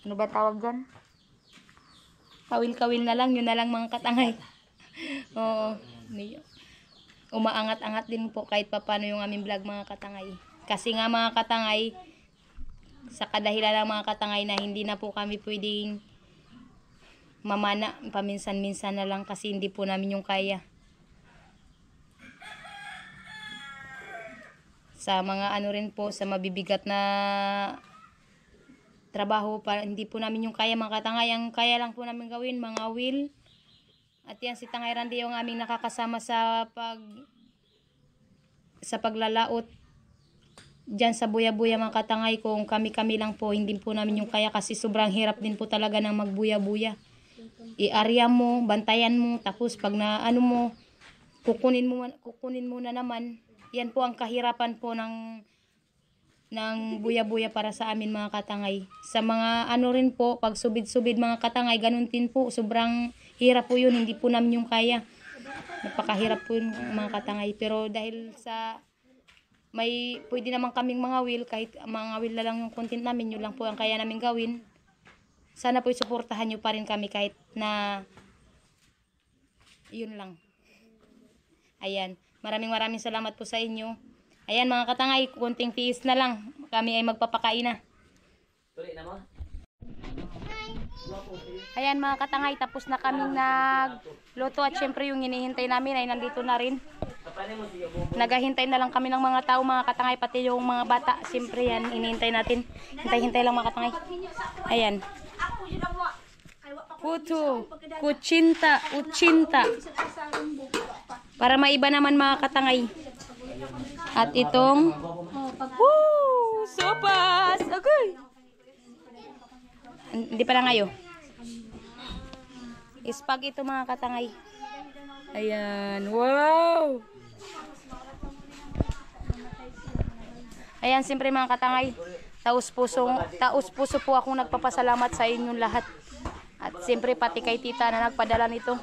ba tawag dyan, kawil-kawil na lang, yun na lang mga katangay. Oo, umaangat-angat din po kahit papano yung aming vlog mga katangay, kasi nga mga katangay, sa kadahilan ng mga katangay na hindi na po kami pwedeng mamana, paminsan-minsan na lang kasi hindi po namin yung kaya. Sa mga rin po, sa mabibigat na trabaho, hindi po namin yung kaya mga katangay. Ang kaya lang po namin gawin, mga will. At yan, si Tangay Randy yung aming nakakasama sa paglalaot dyan sa buya-buya mga katangay. Kung kami-kami lang po, hindi po namin yung kaya kasi sobrang hirap din po talaga ng magbuya-buya. I-area mo, bantayan mo, tapos pag na kukunin mo na naman. Yan po ang kahirapan po ng buya-buya para sa amin mga katangay. Sa mga rin po, pag subid-subid mga katangay, ganun din po, sobrang hirap po yun, hindi po namin yung kaya. Napakahirap po yun mga katangay. Pero dahil sa pwede naman kaming mga will, kahit mga will na lang yung content namin, yun lang po ang kaya namin gawin. Sana po isuportahan nyo pa rin kami kahit na yun lang. Ayan. Maraming salamat po sa inyo. Ayan mga katangay, kunting tiis na lang. Kami ay magpapakain na. Ayan mga katangay, tapos na kaming nagluto at syempre yung hinihintay namin ay nandito na rin. Naghahintay na lang kami ng mga tao mga katangay, pati yung mga bata. Syempre yan, hinihintay natin. Hintay-hintay lang mga katangay. Ayan. Puto, kuchinta, Para maiba naman mga katangay. At itong woo! Sopas! Okay! Hindi pa na ngayon. Ispag ito mga katangay. Ayan. Wow! Ayan, siyempre mga katangay. Taos puso po akong nagpapasalamat sa inyong lahat. At siyempre pati kay tita na nagpadala nito.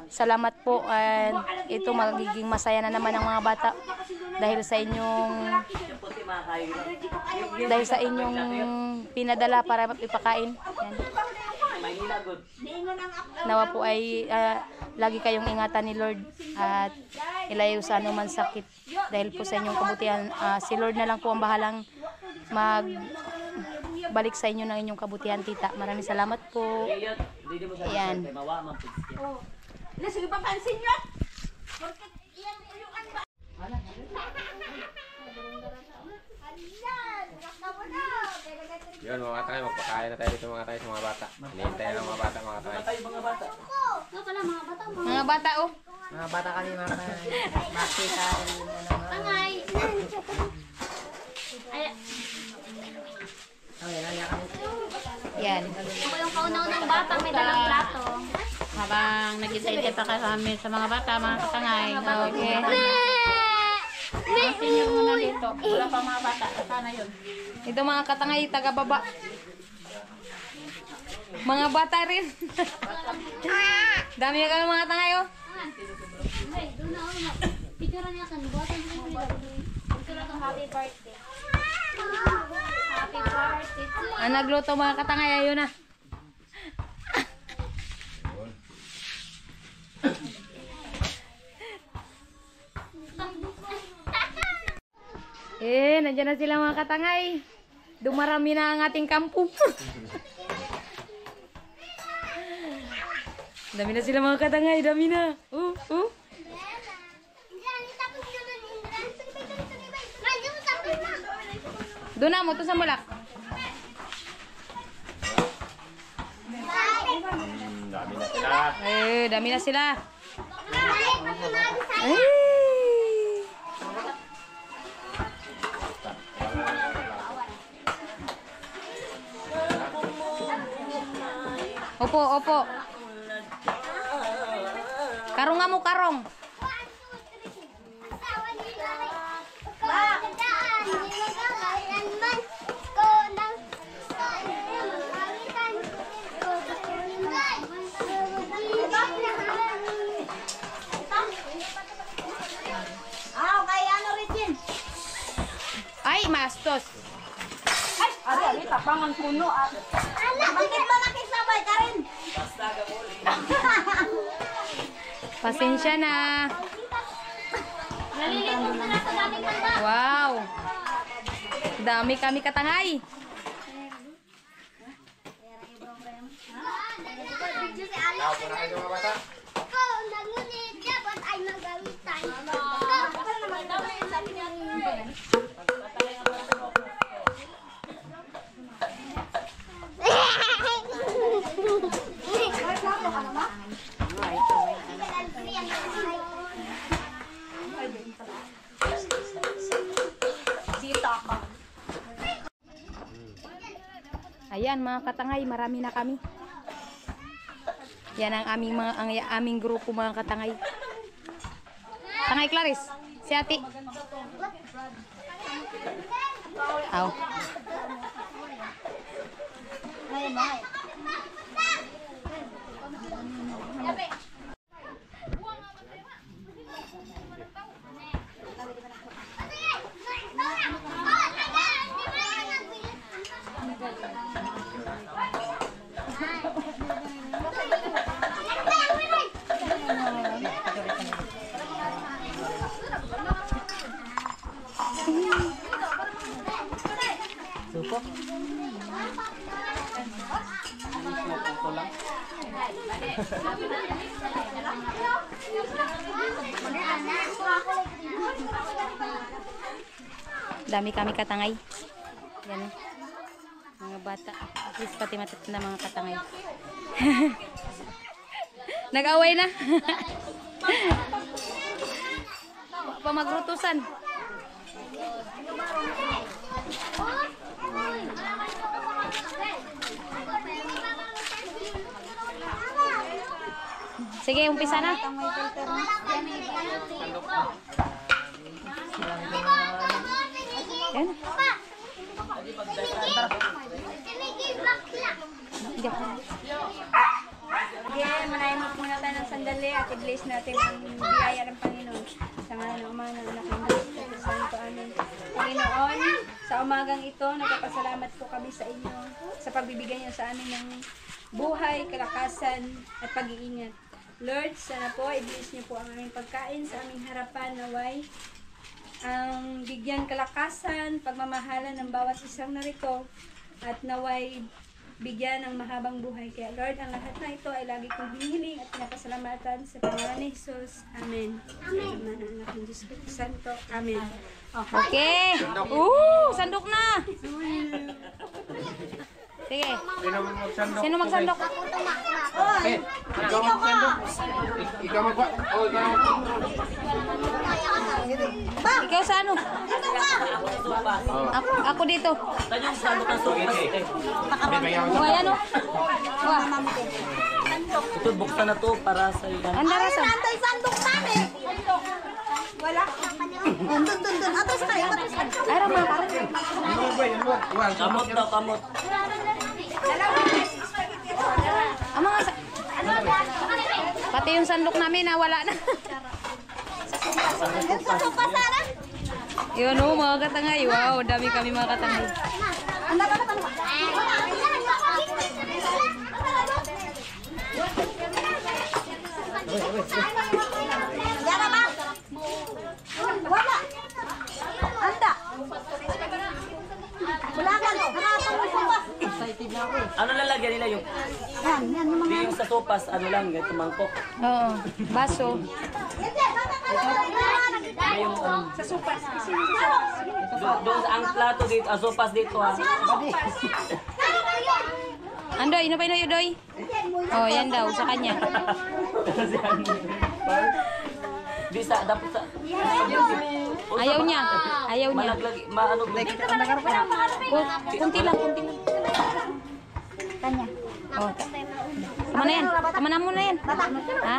Salamat po. And ito magiging masaya na naman ang mga bata. Dahil sa inyong pinadala para ipakain. Yan. Nawa po ay lagi kayong ingatan ni Lord at ilayo sa anuman sakit. Dahil po sa inyong kabutihan, si Lord na lang po ang bahalang magbalik sa inyo ng inyong kabutihan, tita. Maraming salamat po. Ayan. Sige, papansin nyo! Yun mga katangay, magpakain na tayo dito mga katangay sa mga bata. Hinihintay na ng mga bata mga katangay. Mga bata, oh. Mga bata kami mga makita. Tangay! Yan. Ako yung kauna-unang batang may dalang plato. Habang nag-intay pa kami sa mga bata, mga katangay. Okay. Senior muna dito. Wala pa mga bata. Sana yun. Ito mga katangay, taga-baba. Mga bata rin. Dami na kami mga tangay, oh. Doon na ako. Picture niya kan. Buwatan ko yung picture itong happy birthday. Happy birthday to you. Ang nagluto mga katangay, ayun na. Nandiyan na sila mga katangay. Dumarami na ang ating kampo. Dami na sila mga katangay, dami na. Doon na mo, to sa mulak. Dami na sila. Dami na sila. Opo, opo. Karong nga mo, karong. Ay, mastos. Ari, tapangan puno. Bakit ba nakisabay ka rin? Pasensya na. Nalilipot na sa daming handa. Wow. Dami kami katangay. Video si Alex. Tawag na kayo mga bata. Ikaw, nangunit. Dapat ay magawitan. Ayan mga katangay, marami na kami. Yan ang aming grupo mga katangay. Tangay Clarice, si Ate. Aw. Dami kami katangay. Yan. Mga bata. At least pati matatanda mga katangay. Nag-away na. Pamagrutusan. Sige, umpisa na. Yan. Sige, manahin mo muna tayo ng sandali at i-bless natin ang biyaya ng Panginoon. Sa ngalan ng Ama, ng Anak, ng Espiritu Santo. Amen. Panginoon, sa umagang ito, nagpapasalamat po kami sa inyo sa pagbibigay niyo sa amin ng buhay, kalakasan, at pag-iingat. Lord, sana po, i-bless niyo po ang aming pagkain sa aming harapan, naway ang bigyan kalakasan, pagmamahalan ng bawat isang narito, at naway bigyan ng mahabang buhay. Kaya Lord, ang lahat na ito ay lagi kong hinihiling at pinapasalamatan sa pangalan ni Jesus. Amen. Amen. Sa ng Anak ng Diyos Cristo Santo. Amen. Okay. Sandok na. Sige. Sino magsandok? Ikaw sa ano? Ako dito. Tanyong sandok ng sopas. O, ayan o. Ito, buksan na to para sa iyo. Anda rasa. Anday sandok namin. Wala. Dun. Atas kayo. Ay, mga parang. Kamot daw, kamot. Ang mga pati yung sandok namin wala na. Yun o, mga katangay. Wow, dami kami mga katangay. Wala. Anda. Wala ka. Ano lalagyan nila yung... Yan yung mga... Yung sa sopas, ano lang, ganito mangkok. Oo, baso. Yung, doon ang plato dito, ang sopas dito ha. Andoy, ano pa yun, Doy? Oh, yan daw, sa kanya. Di sa, dapat sa... Ayaw niya. Ayaw niya. Malaglagi, maano, Kunti lang. Kanya. Oh. Tama na yan. Tama na muna yan. Ha?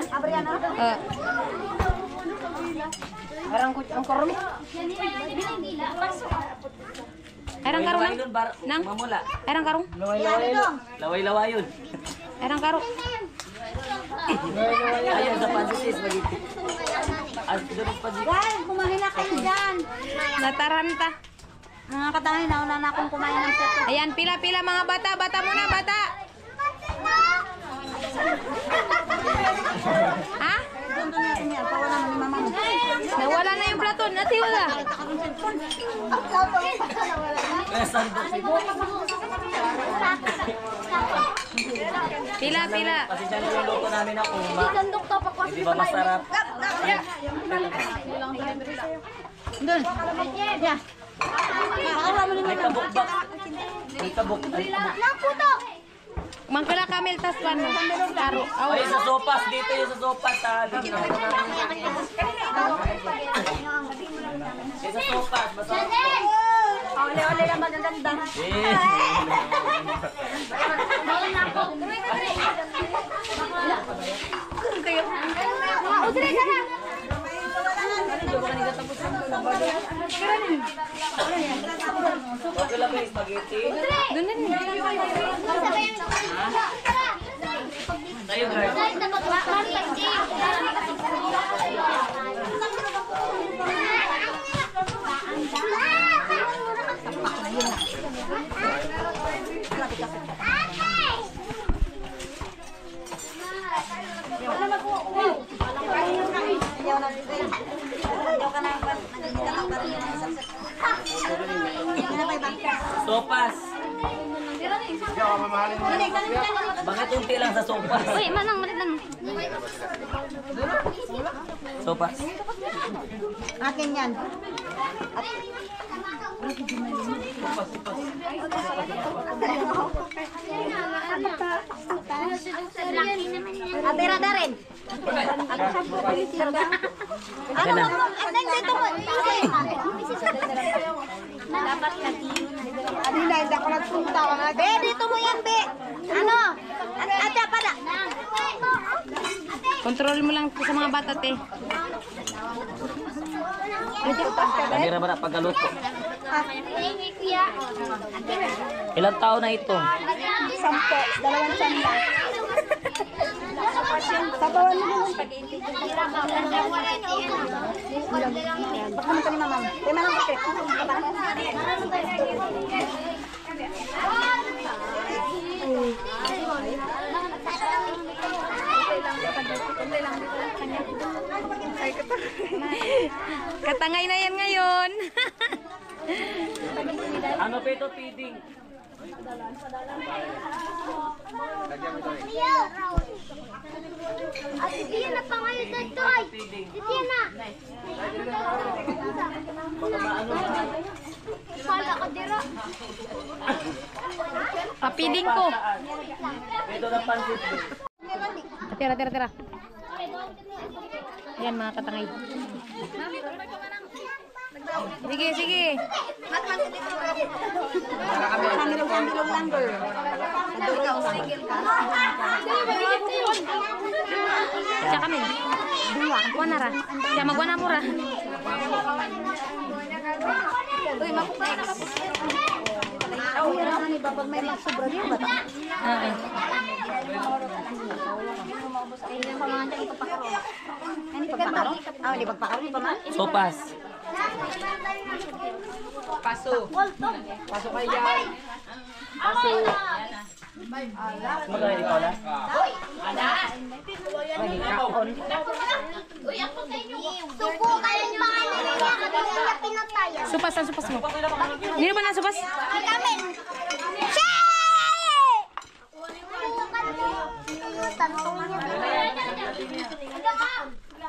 Parang ang kormi. Erang karong nang? mamula. Erang karong? Laway-laway yun. Erang karong? Ayan, sa pansitis, magiging. At doon ang pansitis. Guys, kumain na kayo dyan. Nataranta. Mga katangay, nauna na akong kumain ng puto. Ayan, pila-pila mga bata. Bata muna, bata. Ha? Doon natin yan. Pawala mo ni mama mo. Nawala na yung platon. Ati wala. Sandok dito. Pila. Pasensya na yung luto namin ako. Hindi ba masarap? Doon. Yeah. May kabukbak. May kabuk. Mangkala kamil tas pan mo. Karo. Ay, sa sopas. Dito yung sa sopas. Dito. Sa sopas. Masarap po. Ole lang magaganda. Okay lang yung spaghetti. Doon na. Tayo, guys. Sopas. Bakit unti lang sa sopas? Uy, manang, malitan mo. Sopas. Akin yan. Atira na rin. Ano mo? Ano dito mo? Dapat katiyo na. Adina, hindi ako nagpunta. Be, dito mo yan, be. Ano? Ate, pala. Control mo lang sa mga bata, te. Kamera ba na pagkaluto? Ilang taon na ito? 10, 2 sanda. Sabawan mo naman. Baka naman ka ni mamam. Tema lang kasi. Katangay na yan ngayon. Ano pa ito feeding? Diyan na pa ngayon dito ay. Diyan na. Pala ka dira. Papiding ko. Ito na pansit. Tira. Ayan mga katangay. Sige. Sambilog lang, girl. Siya kami. Kuha na ra. Siya magwa na mo ra. Uy, mapupay na kapos. Uy, ano naman iba pag may sobra din ba? Okay. Ano pagpakaroon? Di pagpakaroon pa man? Sopas. Magkano ikaw na? Suko kayo yung pangalan niya. Kanina niya pinatay. Supas mo. Nino ba na supas? Kami.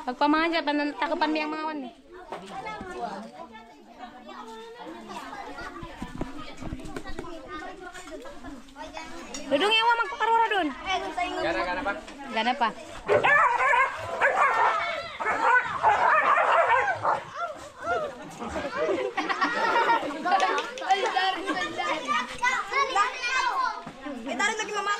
Pagpamahan siya, takapan mo yung mga wan eh. Dudung yung magpakarora doon. Gana pa. Tarik lagi mama.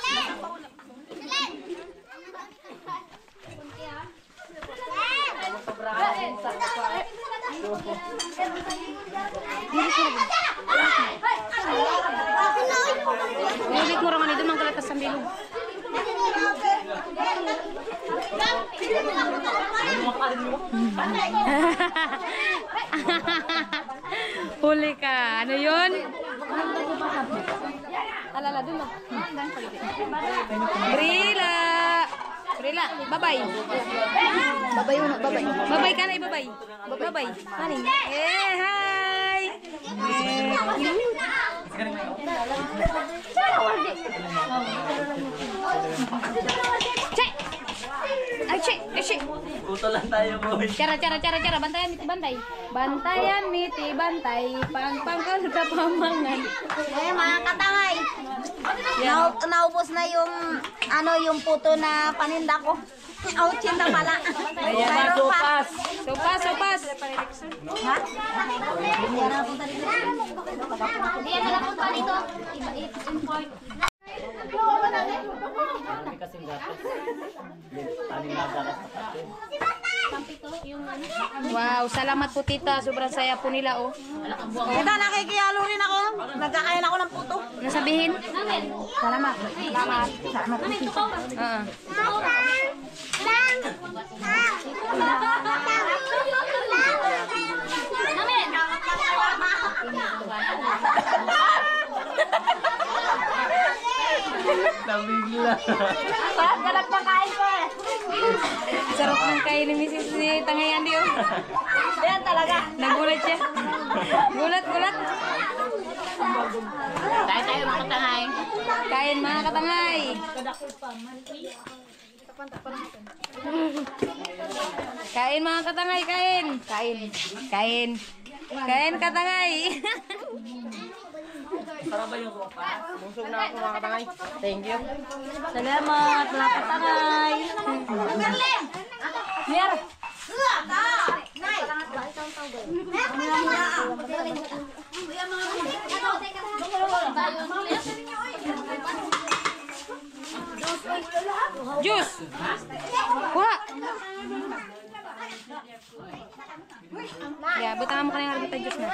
Nilit mo rangan ito, mangkalatas sa bilog. Huli ka. Ano yun? Alala, dun na. Brila, babay. Babay ka na, ibabay. Babay. Maning. Hi! Cek! Ay, cek! Uto lang tayo, boy. Cara. Bantayan, miti, bantay. Pang sa pamangan. Mga katangay. Naubos na yung yung puto na paninda ko. Ouchin na pala. Ayan na, sopas. Sopas. Ha? Diyan na lang punta dito. Import. Hindi kasing gatas. Aling nagalas na pati. Wow, salamat po tita. Sobrang saya po nila, oh. Kita, nakikiyalo rin ako. Nagkakain ako ng puto. Nasabihin? Salamat. Nabigla. Galap na kain ko eh. Sarap ng kain ni Mrs. ni Tangayandi, oh. Yan talaga. Nagulat siya. Gulat. Tayo mga katangay. Kain mga katangay. Kain mga katangay, kain. Kain katangay. Sarap ba yung sopa? Busog na ako mga katangay. Thank you. Salamat mga katangay. Mer! Juice! Kuha! Ya, butang mo ka na yung arbita juice na.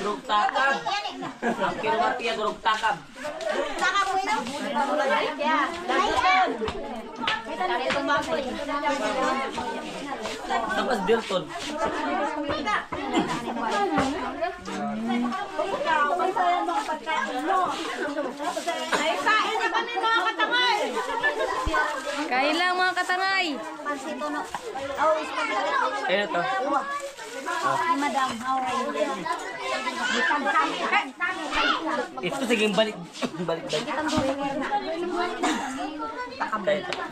Durog takab. Ang kinuwatiya durog takab. Tapos Bilton. Kain lang mga katangay. Ayun ito. Ito sige balik. Balik.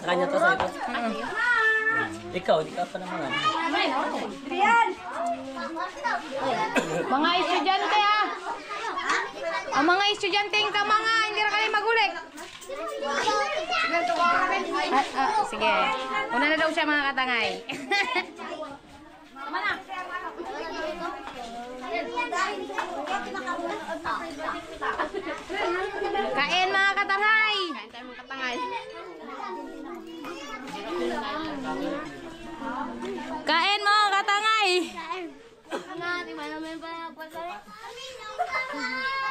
Kanya to sa ito. Ikaw, di ka pa naman. Mga estudyante ha. Ang mga estudyante yung tama nga, hindi na kami magulik. Sige. Una na daw siya mga katangay. Kain mga katangay. Kain tayo mga katangay. Kain mga katangay.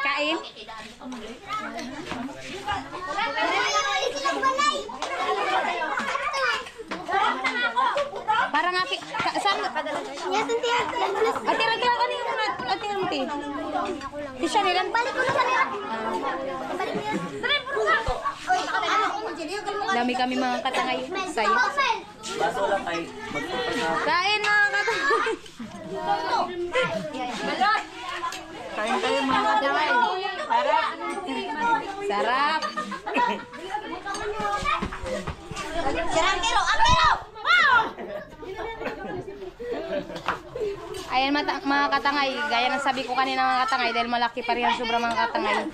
Kain. Parang aki saan atira kanina mo ti. Di siya nilang balik ko na kanina. Dami kami mga katangay sayo. Baso lang tayo. Kain mga katangay. Kain tayo mga katangay. Sarap. Ayan mga katangay, gaya ng sabi ko kanina mga katangay, dahil malaki pa rin ang sobra mga katangay.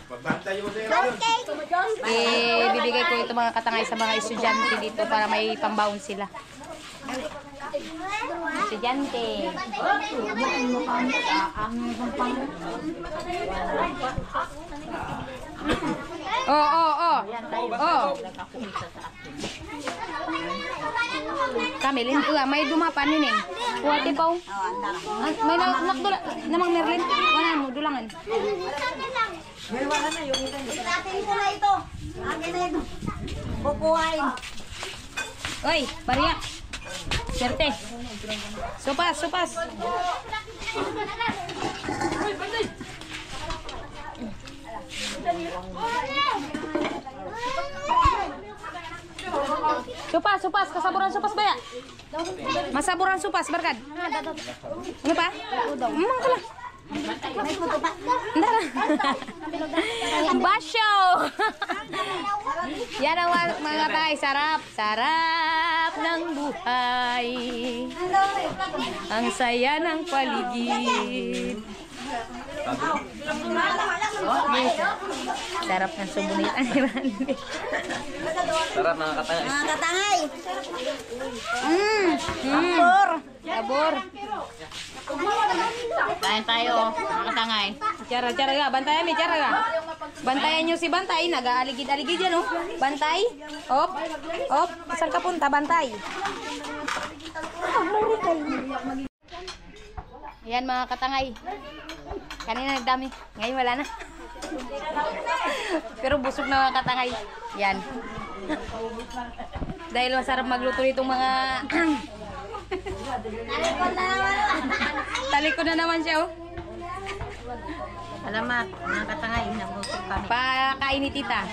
Bibigay ko ito mga katangay sa mga estudyante dito para may pambaon sila. Estudyante. Oh. Kamilin, may dumapan ni Ning. Kuwati pa. May nakdula namang Merlin. Wala mo dulangan. Atin ko na ito. Akin na ito. Bubuhayin. Oy, bariya. Serte. Supas. Supas, kasaburan supas ba ya? Masaburan supas, barkad. Ano pa? Emang ka lang. Ndara. Basyo. Yan ang mga tay, sarap ng buhay. Ang saya ng paligid. Sarap ng subunitan ni Randy. Sarap mga katangay. Mga katangay. Sabor. Kain tayo mga katangay. Cara ga, bantayan ni cara ga. Bantayan nyo si Bantay, nag-aaligid-aligid yan oh. Bantay. Op. Saan ka punta, Bantay? Ayan mga katangay. Kanina nagdami, ngayon wala na. Pero busog na mga katangay. Yan. Dahil masarap magluto nitong mga talikod na naman siya oh. Salamat mga katangay. Nabusog kami. Pakain ni tita.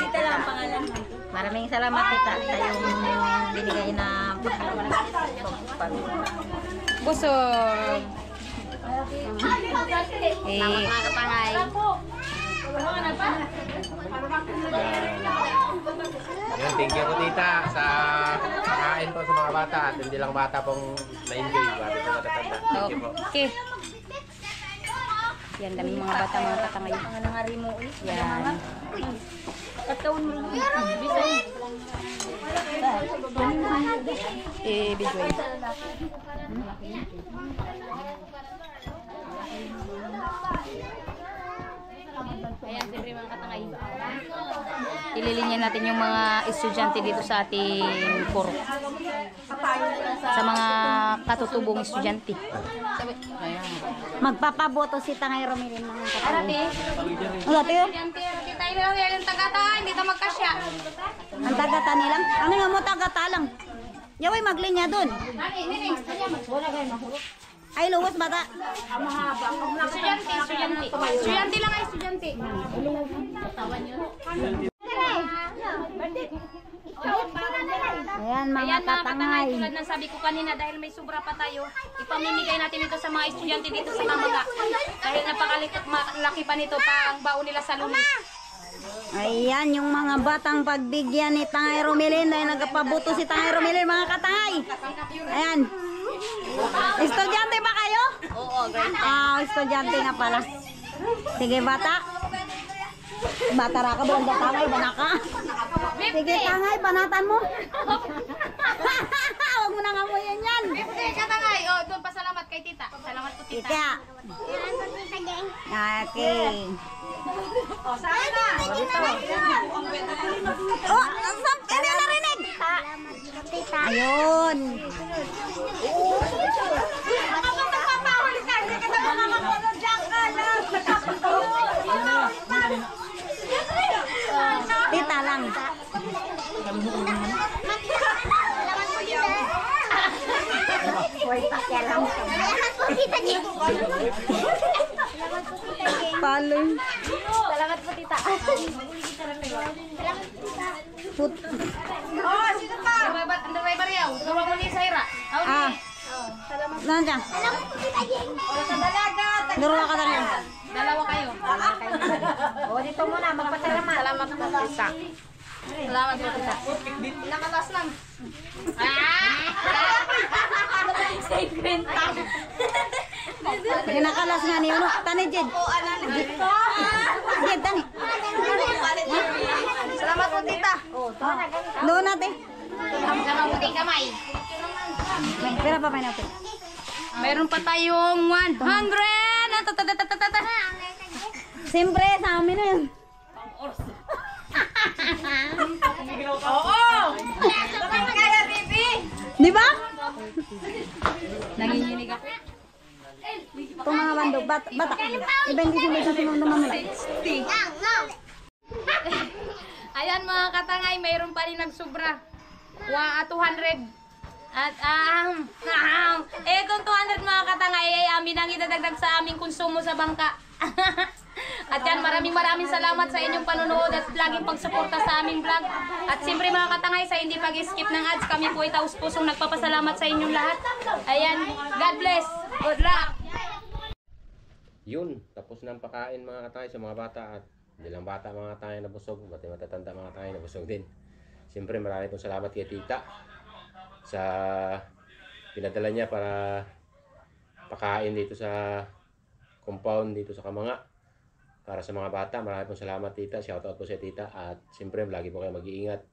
Tita lang ang pangalan. Maraming salamat tita sa yung binigay na Busog. Salamat mga katangay. Yan, thank you po tita sa pagkain po sa mga bata at hindi lang bata pong na-enjoy. Bata po matatanda. Thank you po. Okay. Yan, daming mga bata, mga katangay. Mga nangari mo ulit. Yan. Katawin mo lang. Bisay. Video. Ayan, siyempre mga katangay. Ililinya natin yung mga estudyante dito sa ating foro. Sa mga katutubong estudyante. Magpapaboto si Tangay Romilin mga katangay. Arati. Ano tayo? Tayo lang yung tagata, hindi ta magkasya. Ang tagata nilang? Ano nga mo tagata lang? Yaway maglinya dun. Ay, luwas bata. Estudyante. Estudyante lang ay estudyante. Ayan mga Ayan mga katangay, katangay. tulad ng sabi ko kanina, dahil may sobra pa tayo, ipamimigay natin ito sa mga estudyante dito sa Kamaga. Dahil napakalaki pa nito pa ang baon nila sa Lunes. Ayan yung mga batang pagbigyan ni Tangay Romilin dahil nagpaboto si Tangay Romilin mga katangay. Ayan. Estudyante ba kayo? Oo, grade Estudyante nga pala. Sige bata. Bata ra ka bulan Tangay banaka. Sige Tangay banatan mo. Huwag mo nang amuyan yan. katangay, oh, doon pasalamat kay tita. Salamat po tita. Tita. Okay. Oh, hindi na narinig. Ayun. Tita lang. Paloy. Salamat po tita. Put. Ang driver yaw, gawa mo ni Saira. Nandiyan. Dalawa ka tayo. Dalawa kayo. O, dito muna, magpasalamat. Salamat po tita. Salamat po tita. Nakalas lang. Pinakalas nga niyo, no? Tani, Jed. Jed, tani. Salamat po tita. Doon natin. Salamat po tita kamay. Pera pa may natin. Meron pa tayong 100. Siyempre, sa amin na yun. Di ba? Nanginginig ako. Itong mga bandog, bata. I-bendisin mo sa sinong namamula. Ayan mga katangay, mayroon pa rin nagsubra. 200. At itong 200 mga katangay ay amin ang idadagdag sa aming konsumo sa bangka. At yan, maraming salamat sa inyong panonood at laging pagsuporta sa aming vlog. At siyempre mga katangay, sa hindi pag-skip ng ads, kami po ay taus-pusong nagpapasalamat sa inyong lahat. Ayan, God bless. Good luck. Yun, tapos na ang pakain mga katay sa mga bata at hindi lang bata mga katay na busog, pati matatanda mga katay na busog din. Siyempre marami pong salamat kay tita sa pinadala niya para pakain dito sa compound dito sa Kamanga para sa mga bata. Marami pong salamat tita, shoutout po sa tita at siyempre lagi po kayo mag-iingat.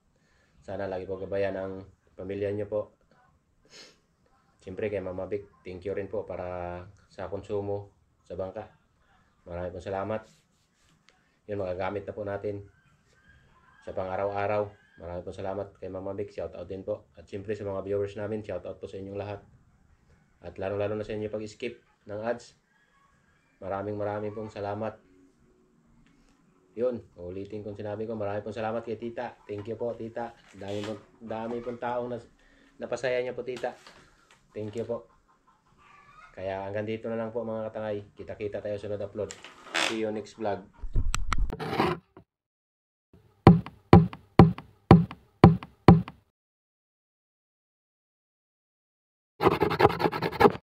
Sana lagi po gabayan ang pamilya niyo po. Siyempre kay Mama Vic, thank you rin po para sa konsumo sa bangka. Marami pong salamat. Yun, magagamit na po natin sa pang-araw-araw. Marami pong salamat kay Mama Vic, shoutout din po. At siyempre sa mga viewers namin, shoutout po sa inyong lahat. At lalo-lalo na sa inyo pag-skip ng ads. Maraming pong salamat. Yun, ulitin kong sinabi ko, marami pong salamat kay tita. Thank you po tita. Dami pong taong napasaya niya po tita. Thank you po. Kaya hanggang dito na lang po mga katangay. Kita-kita tayo sa sunod upload. See you next vlog.